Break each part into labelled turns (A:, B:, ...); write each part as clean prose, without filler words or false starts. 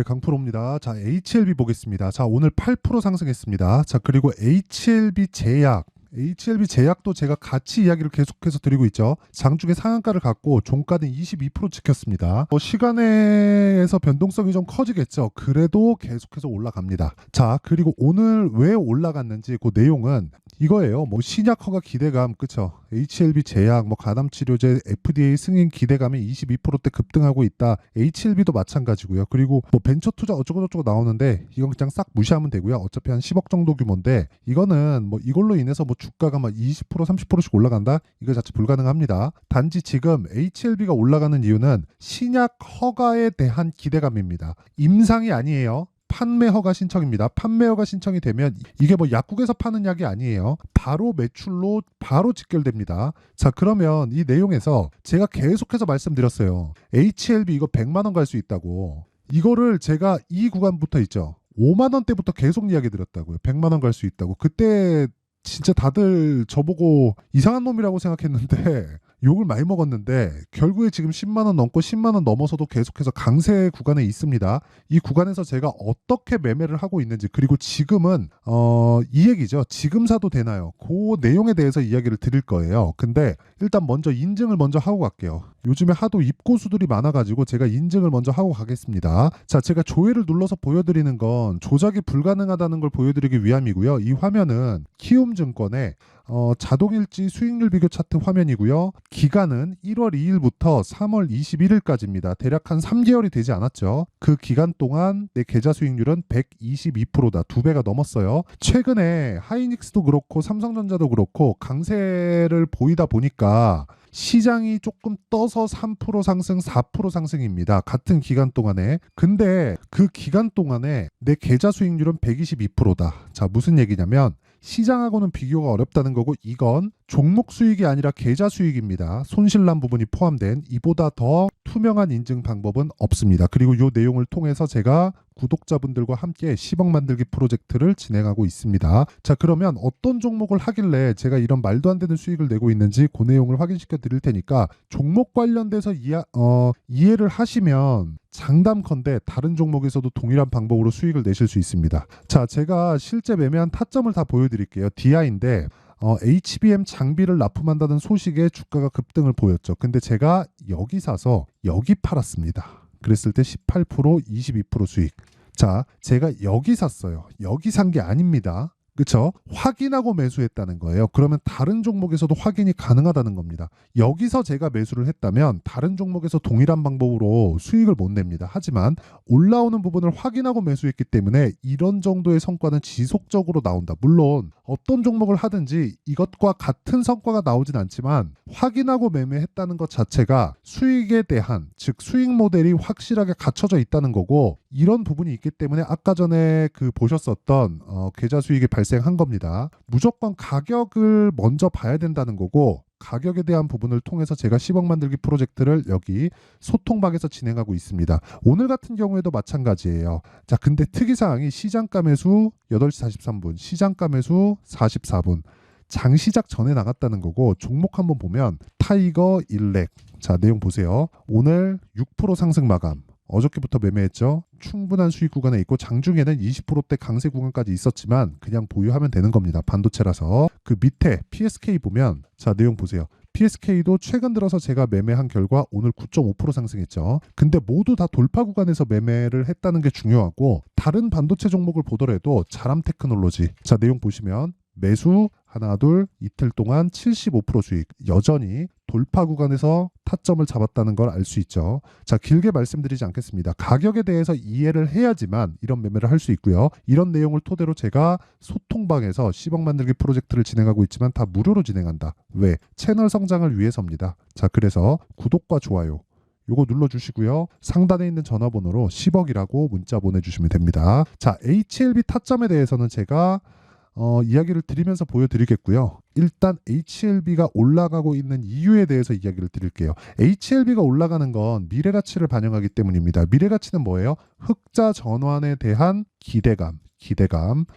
A: 네, 강프로입니다. 자, HLB 보겠습니다. 자, 오늘 8% 상승했습니다. 자, 그리고 HLB 제약도 제가 같이 이야기를 계속해서 드리고 있죠. 장중에 상한가를 갖고 종가는 22% 지켰습니다. 시간에서 변동성이 좀 커지겠죠. 그래도 계속해서 올라갑니다. 자, 그리고 오늘 왜 올라갔는지 그 내용은 이거예요. 신약 허가 기대감, 그쵸? HLB 제약, 가담치료제 FDA 승인 기대감이 22%대 급등하고 있다. HLB도 마찬가지고요. 그리고 벤처 투자 어쩌고저쩌고 나오는데 이건 그냥 싹 무시하면 되고요. 어차피 한 10억 정도 규모인데 이거는 이걸로 인해서 주가가 20% 30%씩 올라간다? 이거 자체 불가능합니다. 단지 지금 HLB가 올라가는 이유는 신약 허가에 대한 기대감입니다. 임상이 아니에요. 판매 허가 신청입니다. 판매 허가 신청이 되면 이게 약국에서 파는 약이 아니에요. 바로 매출로 바로 직결됩니다. 자, 그러면 이 내용에서 제가 계속해서 말씀드렸어요. HLB 이거 100만 원 갈 수 있다고. 이거를 제가 이 구간부터 있죠. 5만 원대부터 계속 이야기 드렸다고요. 100만 원 갈 수 있다고. 그때 진짜 다들 저보고 이상한 놈이라고 생각했는데 욕을 많이 먹었는데 결국에 지금 10만 원 넘고 10만 원 넘어서도 계속해서 강세 구간에 있습니다. 이 구간에서 제가 어떻게 매매를 하고 있는지, 그리고 지금은 이 얘기죠. 지금 사도 되나요? 그 내용에 대해서 이야기를 드릴 거예요. 근데 일단 먼저 인증을 먼저 하고 갈게요. 요즘에 하도 입고수들이 많아가지고 제가 인증을 먼저 하고 가겠습니다. 자, 제가 조회를 눌러서 보여드리는 건 조작이 불가능하다는 걸 보여드리기 위함이고요. 이 화면은 키움증권의 자동일지 수익률 비교 차트 화면이고요. 기간은 1월 2일부터 3월 21일까지입니다. 대략 한 3개월이 되지 않았죠. 그 기간 동안 내 계좌 수익률은 122%다. 2배가 넘었어요. 최근에 하이닉스도 그렇고 삼성전자도 그렇고 강세를 보이다 보니까 시장이 조금 떠서 3% 상승, 4% 상승입니다. 같은 기간 동안에. 근데 그 기간 동안에 내 계좌 수익률은 122%다. 자, 무슨 얘기냐면 시장하고는 비교가 어렵다는 거고, 이건 종목 수익이 아니라 계좌 수익입니다. 손실난 부분이 포함된 이보다 더 투명한 인증 방법은 없습니다. 그리고 이 내용을 통해서 제가 구독자분들과 함께 10억 만들기 프로젝트를 진행하고 있습니다. 자, 그러면 어떤 종목을 하길래 제가 이런 말도 안 되는 수익을 내고 있는지 그 내용을 확인시켜 드릴 테니까 종목 관련돼서 이해를 하시면 장담컨대 다른 종목에서도 동일한 방법으로 수익을 내실 수 있습니다. 자, 제가 실제 매매한 타점을 다 보여드릴게요. DI인데 HBM 장비를 납품한다는 소식에 주가가 급등을 보였죠. 근데 제가 여기 사서 여기 팔았습니다. 그랬을 때 18%, 22% 수익. 자, 제가 여기 샀어요. 여기 산 게 아닙니다. 그쵸? 확인하고 매수했다는 거예요. 그러면 다른 종목에서도 확인이 가능하다는 겁니다. 여기서 제가 매수를 했다면 다른 종목에서 동일한 방법으로 수익을 못 냅니다. 하지만 올라오는 부분을 확인하고 매수했기 때문에 이런 정도의 성과는 지속적으로 나온다. 물론 어떤 종목을 하든지 이것과 같은 성과가 나오진 않지만 확인하고 매매했다는 것 자체가 수익에 대한, 즉 수익 모델이 확실하게 갖춰져 있다는 거고, 이런 부분이 있기 때문에 아까 전에 보셨었던 계좌 수익이 발생한 겁니다. 무조건 가격을 먼저 봐야 된다는 거고, 가격에 대한 부분을 통해서 제가 10억 만들기 프로젝트를 여기 소통방에서 진행하고 있습니다. 오늘 같은 경우에도 마찬가지예요. 자, 근데 특이사항이 시장가 매수 8시 43분, 시장가 매수 44분. 장 시작 전에 나갔다는 거고, 종목 한번 보면 타이거 일렉. 자, 내용 보세요. 오늘 6% 상승 마감. 어저께부터 매매했죠. 충분한 수익 구간에 있고 장중에는 20%대 강세 구간까지 있었지만 그냥 보유하면 되는 겁니다. 반도체라서. 그 밑에 PSK 보면, 자, 내용 보세요. PSK도 최근 들어서 제가 매매한 결과 오늘 9.5% 상승했죠. 근데 모두 다 돌파 구간에서 매매를 했다는 게 중요하고, 다른 반도체 종목을 보더라도 자람 테크놀로지. 자, 내용 보시면 매수 하나 둘 이틀 동안 75% 수익, 여전히 돌파 구간에서 타점을 잡았다는 걸 알 수 있죠. 자, 길게 말씀드리지 않겠습니다. 가격에 대해서 이해를 해야지만 이런 매매를 할 수 있고요. 이런 내용을 토대로 제가 소통방에서 10억 만들기 프로젝트를 진행하고 있지만 다 무료로 진행한다. 왜? 채널 성장을 위해서입니다. 자, 그래서 구독과 좋아요 요거 눌러주시고요. 상단에 있는 전화번호로 10억이라고 문자 보내주시면 됩니다. 자, HLB 타점에 대해서는 제가 이야기를 드리면서 보여드리겠고요. 일단 HLB가 올라가고 있는 이유에 대해서 이야기를 드릴게요. HLB가 올라가는 건 미래가치를 반영하기 때문입니다. 미래가치는 뭐예요? 흑자 전환에 대한 기대감.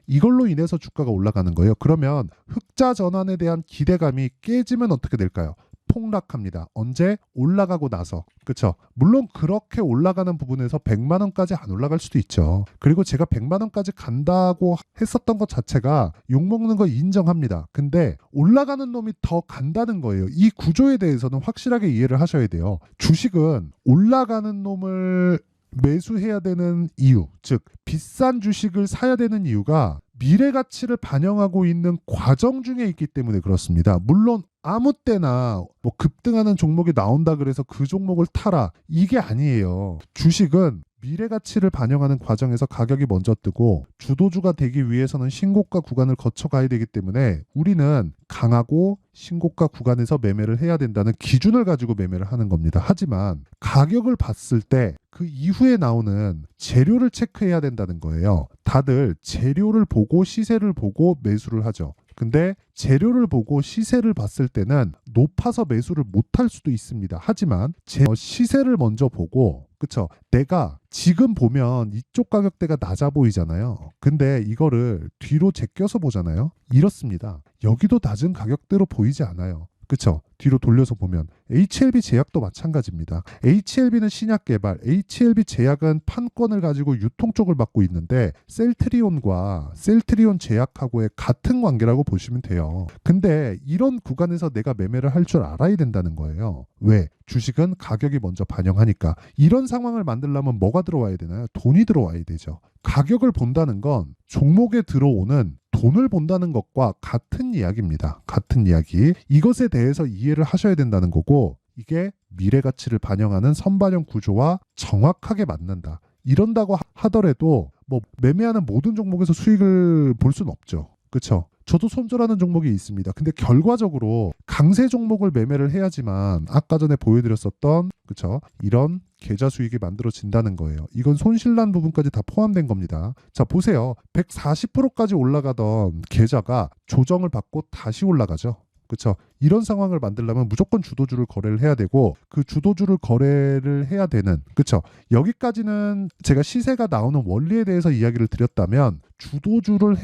A: 이걸로 인해서 주가가 올라가는 거예요. 그러면 흑자 전환에 대한 기대감이 깨지면 어떻게 될까요? 폭락합니다. 언제? 올라가고 나서. 그쵸? 물론 그렇게 올라가는 부분에서 100만 원까지 안 올라갈 수도 있죠. 그리고 제가 100만 원까지 간다고 했었던 것 자체가 욕먹는 거 인정합니다. 근데 올라가는 놈이 더 간다는 거예요. 이 구조에 대해서는 확실하게 이해를 하셔야 돼요. 주식은 올라가는 놈을 매수해야 되는 이유, 즉 비싼 주식을 사야 되는 이유가 미래 가치를 반영하고 있는 과정 중에 있기 때문에 그렇습니다. 물론 아무 때나 뭐 급등하는 종목이 나온다 그래서 그 종목을 타라, 이게 아니에요. 주식은 미래 가치를 반영하는 과정에서 가격이 먼저 뜨고 주도주가 되기 위해서는 신고가 구간을 거쳐가야 되기 때문에 우리는 강하고 신고가 구간에서 매매를 해야 된다는 기준을 가지고 매매를 하는 겁니다. 하지만 가격을 봤을 때 그 이후에 나오는 재료를 체크해야 된다는 거예요. 다들 재료를 보고 시세를 보고 매수를 하죠. 근데 재료를 보고 시세를 봤을 때는 높아서 매수를 못할 수도 있습니다. 하지만 시세를 먼저 보고, 그쵸? 내가 지금 보면 이쪽 가격대가 낮아 보이잖아요. 근데 이거를 뒤로 제껴서 보잖아요. 이렇습니다. 여기도 낮은 가격대로 보이지 않아요. 그쵸? 뒤로 돌려서 보면 HLB 제약도 마찬가지입니다. HLB는 신약 개발, HLB 제약은 판권을 가지고 유통 쪽을 맡고 있는데 셀트리온과 셀트리온 제약하고의 같은 관계라고 보시면 돼요. 근데 이런 구간에서 내가 매매를 할 줄 알아야 된다는 거예요. 왜? 주식은 가격이 먼저 반영하니까. 이런 상황을 만들려면 뭐가 들어와야 되나요? 돈이 들어와야 되죠. 가격을 본다는 건 종목에 들어오는 돈을 본다는 것과 같은 이야기입니다. 같은 이야기. 이것에 대해서 이해를 하셔야 된다는 거고, 이게 미래 가치를 반영하는 선반영 구조와 정확하게 맞는다. 이런다고 하더라도 뭐 매매하는 모든 종목에서 수익을 볼 수는 없죠. 그렇죠? 저도 손절하는 종목이 있습니다. 근데 결과적으로 강세 종목을 매매를 해야지만 아까 전에 보여드렸었던, 그쵸? 이런 계좌 수익이 만들어진다는 거예요. 이건 손실난 부분까지 다 포함된 겁니다. 자, 보세요. 140%까지 올라가던 계좌가 조정을 받고 다시 올라가죠. 그렇죠? 이런 상황을 만들려면 무조건 주도주를 거래를 해야 되고, 그 주도주를 거래를 해야 되는, 그렇죠? 여기까지는 제가 시세가 나오는 원리에 대해서 이야기를 드렸다면, 주도주를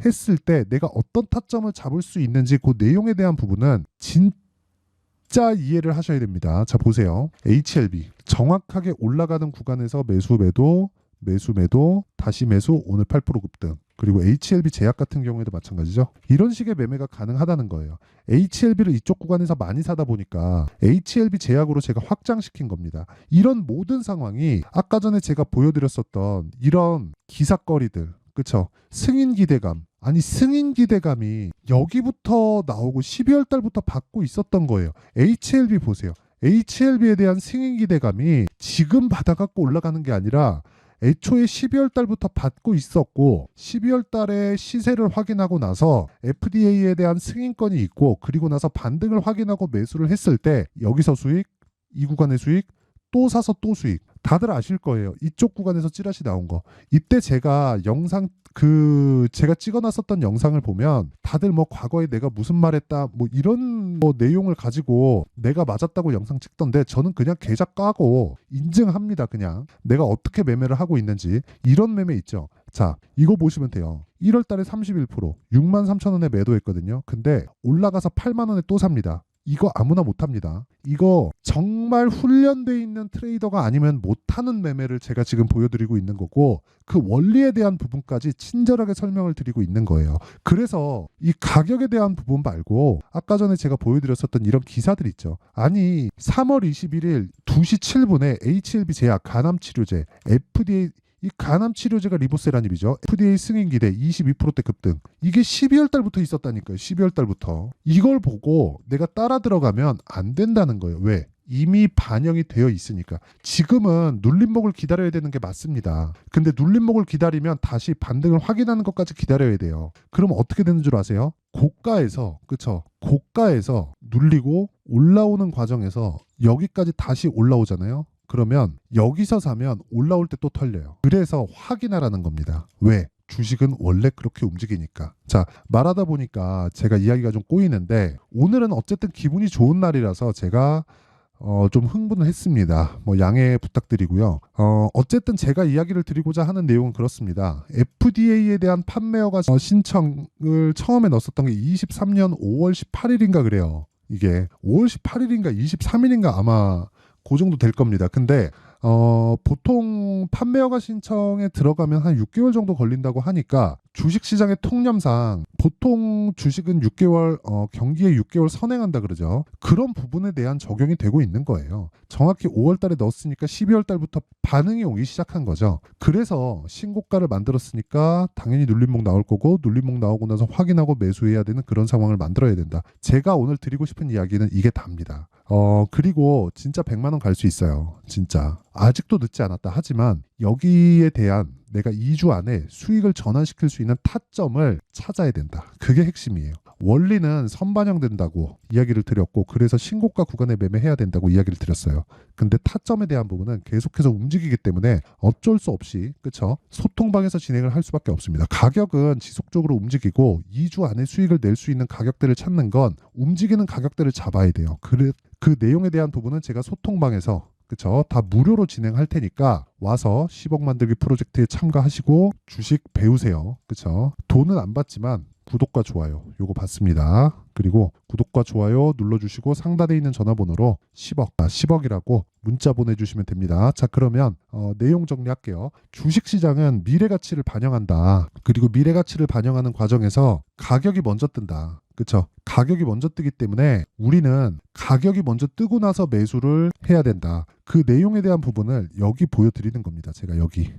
A: 했을 때 내가 어떤 타점을 잡을 수 있는지 그 내용에 대한 부분은 진짜 이해를 하셔야 됩니다. 자, 보세요. HLB 정확하게 올라가는 구간에서 매수 매도 다시 매수, 오늘 8% 급등. 그리고 HLB 제약 같은 경우에도 마찬가지죠. 이런 식의 매매가 가능하다는 거예요. HLB를 이쪽 구간에서 많이 사다 보니까 HLB 제약으로 제가 확장시킨 겁니다. 이런 모든 상황이 아까 전에 제가 보여드렸었던 이런 기사거리들, 그쵸? 승인 기대감. 아니, 승인 기대감이 여기부터 나오고 12월 달부터 받고 있었던 거예요. HLB 보세요. HLB에 대한 승인 기대감이 지금 받아갖고 올라가는 게 아니라 애초에 12월 달부터 받고 있었고, 12월 달에 시세를 확인하고 나서 FDA에 대한 승인권이 있고, 그리고 나서 반등을 확인하고 매수를 했을 때 여기서 수익, 이 구간의 수익, 또 사서 또 수익. 다들 아실 거예요. 이쪽 구간에서 찌라시 나온 거. 이때 제가 제가 찍어놨었던 영상을 보면 다들 뭐 과거에 내가 무슨 말 했다 뭐 이런 뭐 내용을 가지고 내가 맞았다고 영상 찍던데, 저는 그냥 계좌 까고 인증합니다. 그냥 내가 어떻게 매매를 하고 있는지. 이런 매매 있죠. 자, 이거 보시면 돼요. 1월 달에 31%, 63,000원에 매도했거든요. 근데 올라가서 8만 원에 또 삽니다. 이거 아무나 못합니다. 이거 정말 훈련돼 있는 트레이더가 아니면 못하는 매매를 제가 지금 보여드리고 있는 거고, 그 원리에 대한 부분까지 친절하게 설명을 드리고 있는 거예요. 그래서 이 가격에 대한 부분 말고 아까 전에 제가 보여드렸었던 이런 기사들 있죠. 아니, 3월 21일 2시 7분에 HLB 제약 간암치료제 FDA, 이 간암치료제가 리보세라닙이죠. FDA 승인 기대 22%대 급등. 이게 12월 달부터 있었다니까요. 12월 달부터. 이걸 보고 내가 따라 들어가면 안 된다는 거예요. 왜? 이미 반영이 되어 있으니까. 지금은 눌림목을 기다려야 되는 게 맞습니다. 근데 눌림목을 기다리면 다시 반등을 확인하는 것까지 기다려야 돼요. 그럼 어떻게 되는 줄 아세요? 고가에서, 그쵸? 고가에서 눌리고 올라오는 과정에서 여기까지 다시 올라오잖아요. 그러면 여기서 사면 올라올 때 또 털려요. 그래서 확인하라는 겁니다. 왜? 주식은 원래 그렇게 움직이니까. 자, 말하다 보니까 제가 이야기가 좀 꼬이는데, 오늘은 어쨌든 기분이 좋은 날이라서 제가 좀 흥분을 했습니다. 뭐 양해 부탁드리고요. 어쨌든 제가 이야기를 드리고자 하는 내용은 그렇습니다. FDA에 대한 판매허가 신청을 처음에 넣었었던 게 23년 5월 18일인가 그래요. 이게 5월 18일인가 23일인가 아마 그 정도 될 겁니다. 근데 보통 판매 허가 신청에 들어가면 한 6개월 정도 걸린다고 하니까 주식시장의 통념상 보통 주식은 6개월 경기에 6개월 선행한다 그러죠. 그런 부분에 대한 적용이 되고 있는 거예요. 정확히 5월 달에 넣었으니까 12월 달부터 반응이 오기 시작한 거죠. 그래서 신고가를 만들었으니까 당연히 눌림목 나올 거고, 눌림목 나오고 나서 확인하고 매수해야 되는 그런 상황을 만들어야 된다. 제가 오늘 드리고 싶은 이야기는 이게 답니다. 그리고 진짜 100만 원 갈 수 있어요. 진짜. 아직도 늦지 않았다. 하지만 여기에 대한 내가 2주 안에 수익을 전환시킬 수 있는 타점을 찾아야 된다. 그게 핵심이에요. 원리는 선반영된다고 이야기를 드렸고, 그래서 신고가 구간에 매매해야 된다고 이야기를 드렸어요. 근데 타점에 대한 부분은 계속해서 움직이기 때문에 어쩔 수 없이, 그쵸? 소통방에서 진행을 할 수밖에 없습니다. 가격은 지속적으로 움직이고 2주 안에 수익을 낼 수 있는 가격대를 찾는 건 움직이는 가격대를 잡아야 돼요. 그 내용에 대한 부분은 제가 소통방에서, 그쵸? 다 무료로 진행할 테니까 와서 10억 만들기 프로젝트에 참가하시고 주식 배우세요. 그쵸? 돈은 안 받지만 구독과 좋아요 요거 받습니다. 그리고 구독과 좋아요 눌러주시고 상단에 있는 전화번호로 10억이라고 문자 보내주시면 됩니다. 자, 그러면 내용 정리할게요. 주식시장은 미래가치를 반영한다. 그리고 미래가치를 반영하는 과정에서 가격이 먼저 뜬다. 그쵸? 가격이 먼저 뜨기 때문에 우리는 가격이 먼저 뜨고 나서 매수를 해야 된다. 그 내용에 대한 부분을 여기 보여드리는 겁니다. 제가 여기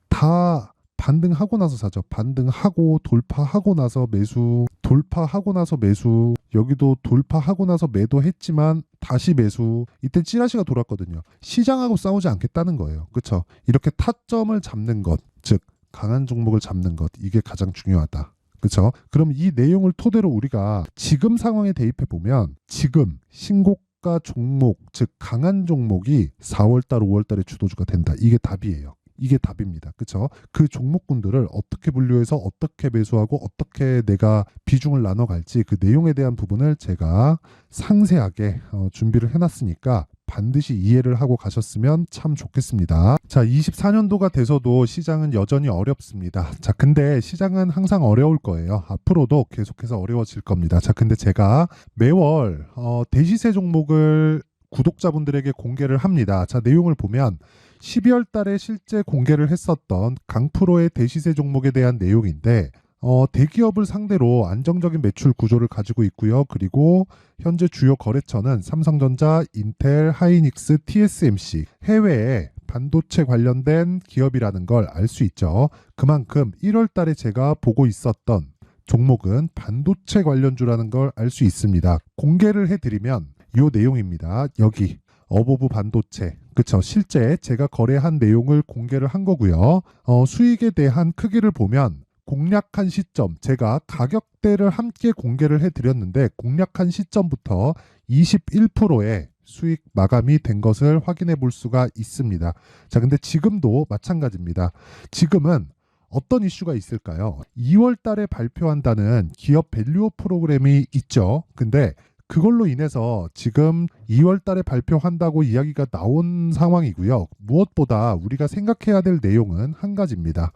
A: 다 반등하고 나서 사죠. 반등하고 돌파하고 나서 매수, 돌파하고 나서 매수, 여기도 돌파하고 나서 매도했지만 다시 매수. 이때 찌라시가 돌았거든요. 시장하고 싸우지 않겠다는 거예요. 그렇죠? 이렇게 타점을 잡는 것, 즉 강한 종목을 잡는 것, 이게 가장 중요하다. 그렇죠? 그럼 이 내용을 토대로 우리가 지금 상황에 대입해 보면 지금 신고가 종목, 즉 강한 종목이 4월달, 5월달에 주도주가 된다. 이게 답이에요. 이게 답입니다. 그렇죠? 그 종목군들을 어떻게 분류해서 어떻게 매수하고 어떻게 내가 비중을 나눠갈지 그 내용에 대한 부분을 제가 상세하게 준비를 해놨으니까 반드시 이해를 하고 가셨으면 참 좋겠습니다. 자, 24년도가 돼서도 시장은 여전히 어렵습니다. 자, 근데 시장은 항상 어려울 거예요. 앞으로도 계속해서 어려워질 겁니다. 자, 근데 제가 매월 대시세 종목을 구독자분들에게 공개를 합니다. 자, 내용을 보면 12월 달에 실제 공개를 했었던 강프로의 대시세 종목에 대한 내용인데 대기업을 상대로 안정적인 매출 구조를 가지고 있고요. 그리고 현재 주요 거래처는 삼성전자, 인텔, 하이닉스, TSMC, 해외에 반도체 관련된 기업이라는 걸 알 수 있죠. 그만큼 1월 달에 제가 보고 있었던 종목은 반도체 관련주라는 걸 알 수 있습니다. 공개를 해드리면 이 내용입니다. 여기 어보브 반도체, 그쵸? 실제 제가 거래한 내용을 공개를 한 거고요. 수익에 대한 크기를 보면 공략한 시점, 제가 가격대를 함께 공개를 해드렸는데 공략한 시점부터 21%의 수익 마감이 된 것을 확인해 볼 수가 있습니다. 자, 근데 지금도 마찬가지입니다. 지금은 어떤 이슈가 있을까요? 2월 달에 발표한다는 기업 밸류업 프로그램이 있죠. 근데 그걸로 인해서 지금 2월 달에 발표한다고 이야기가 나온 상황이고요. 무엇보다 우리가 생각해야 될 내용은 한 가지입니다.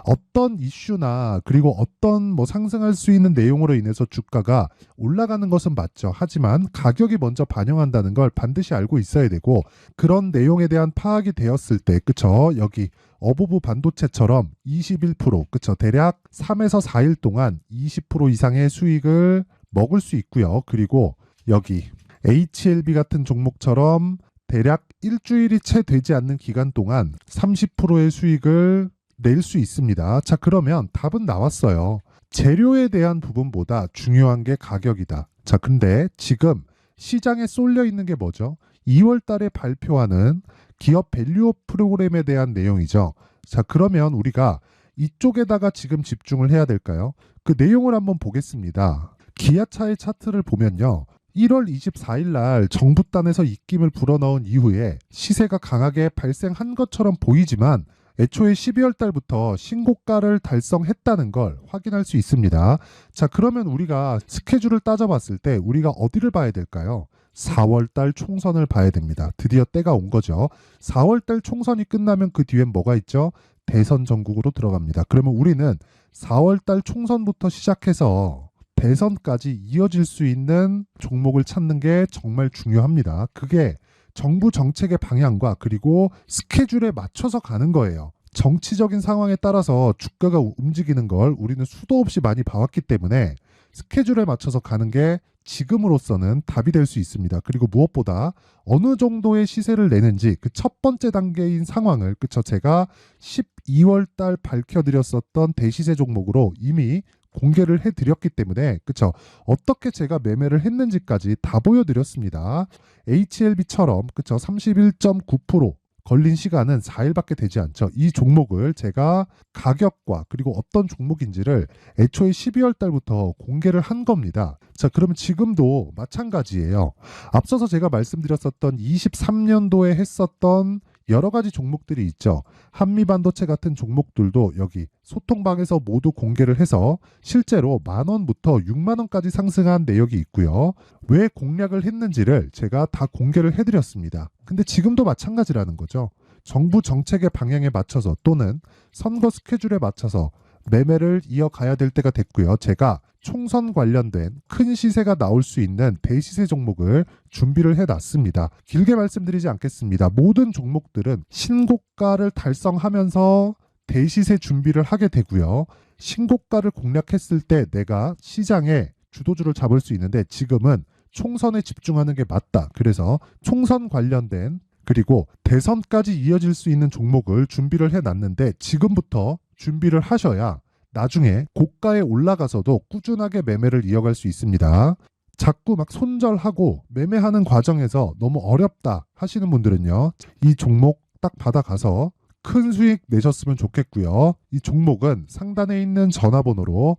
A: 어떤 이슈나 그리고 어떤 상승할 수 있는 내용으로 인해서 주가가 올라가는 것은 맞죠. 하지만 가격이 먼저 반영한다는 걸 반드시 알고 있어야 되고, 그런 내용에 대한 파악이 되었을 때, 그쵸? 여기 어보브 반도체처럼 21%, 그쵸? 대략 3에서 4일 동안 20% 이상의 수익을 먹을 수 있고요. 그리고 여기 HLB 같은 종목처럼 대략 일주일이 채 되지 않는 기간 동안 30%의 수익을 낼 수 있습니다. 자, 그러면 답은 나왔어요. 재료에 대한 부분보다 중요한 게 가격이다. 자, 근데 지금 시장에 쏠려 있는 게 뭐죠? 2월 달에 발표하는 기업 밸류업 프로그램에 대한 내용이죠. 자, 그러면 우리가 이쪽에다가 지금 집중을 해야 될까요? 그 내용을 한번 보겠습니다. 기아차의 차트를 보면요. 1월 24일 날 정부단에서 입김을 불어넣은 이후에 시세가 강하게 발생한 것처럼 보이지만 애초에 12월 달부터 신고가를 달성했다는 걸 확인할 수 있습니다. 자, 그러면 우리가 스케줄을 따져봤을 때 우리가 어디를 봐야 될까요? 4월 달 총선을 봐야 됩니다. 드디어 때가 온 거죠. 4월 달 총선이 끝나면 그 뒤엔 뭐가 있죠? 대선 전국으로 들어갑니다. 그러면 우리는 4월 달 총선부터 시작해서 대선까지 이어질 수 있는 종목을 찾는 게 정말 중요합니다. 그게 정부 정책의 방향과 그리고 스케줄에 맞춰서 가는 거예요. 정치적인 상황에 따라서 주가가 움직이는 걸 우리는 수도 없이 많이 봐왔기 때문에 스케줄에 맞춰서 가는 게 지금으로서는 답이 될 수 있습니다. 그리고 무엇보다 어느 정도의 시세를 내는지 그 첫 번째 단계인 상황을 그쵸 제가 12월 달 밝혀드렸었던 대시세 종목으로 이미 공개를 해드렸기 때문에 그쵸 어떻게 제가 매매를 했는지까지 다 보여드렸습니다. HLB처럼 그쵸 31.9% 걸린 시간은 4일밖에 되지 않죠. 이 종목을 제가 가격과 그리고 어떤 종목인지를 애초에 12월 달부터 공개를 한 겁니다. 자, 그러면 지금도 마찬가지예요. 앞서서 제가 말씀드렸었던 23년도에 했었던 여러 가지 종목들이 있죠. 한미반도체 같은 종목들도 여기 소통방에서 모두 공개를 해서 실제로 10,000원부터 60,000원까지 상승한 내역이 있고요. 왜 공략을 했는지를 제가 다 공개를 해드렸습니다. 근데 지금도 마찬가지라는 거죠. 정부 정책의 방향에 맞춰서 또는 선거 스케줄에 맞춰서 매매를 이어가야 될 때가 됐고요. 제가 총선 관련된 큰 시세가 나올 수 있는 대시세 종목을 준비를 해놨습니다. 길게 말씀드리지 않겠습니다. 모든 종목들은 신고가를 달성하면서 대시세 준비를 하게 되고요. 신고가를 공략했을 때 내가 시장에 주도주를 잡을 수 있는데 지금은 총선에 집중하는 게 맞다. 그래서 총선 관련된 그리고 대선까지 이어질 수 있는 종목을 준비를 해놨는데 지금부터 준비를 하셔야 나중에 고가에 올라가서도 꾸준하게 매매를 이어갈 수 있습니다. 자꾸 막 손절하고 매매하는 과정에서 너무 어렵다 하시는 분들은요. 이 종목 딱 받아가서 큰 수익 내셨으면 좋겠고요. 이 종목은 상단에 있는 전화번호로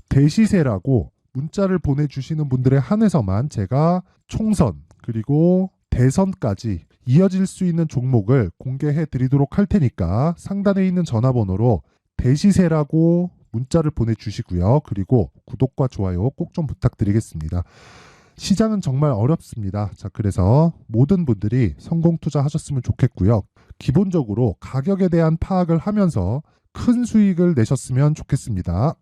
A: 대시세라고 문자를 보내주시는 분들에 한해서만 제가 총선 그리고 대선까지 이어질 수 있는 종목을 공개해 드리도록 할 테니까 상단에 있는 전화번호로 대시세라고 문자를 보내주시고요. 그리고 구독과 좋아요 꼭 좀 부탁드리겠습니다. 시장은 정말 어렵습니다. 자, 그래서 모든 분들이 성공 투자하셨으면 좋겠고요. 기본적으로 가격에 대한 파악을 하면서 큰 수익을 내셨으면 좋겠습니다.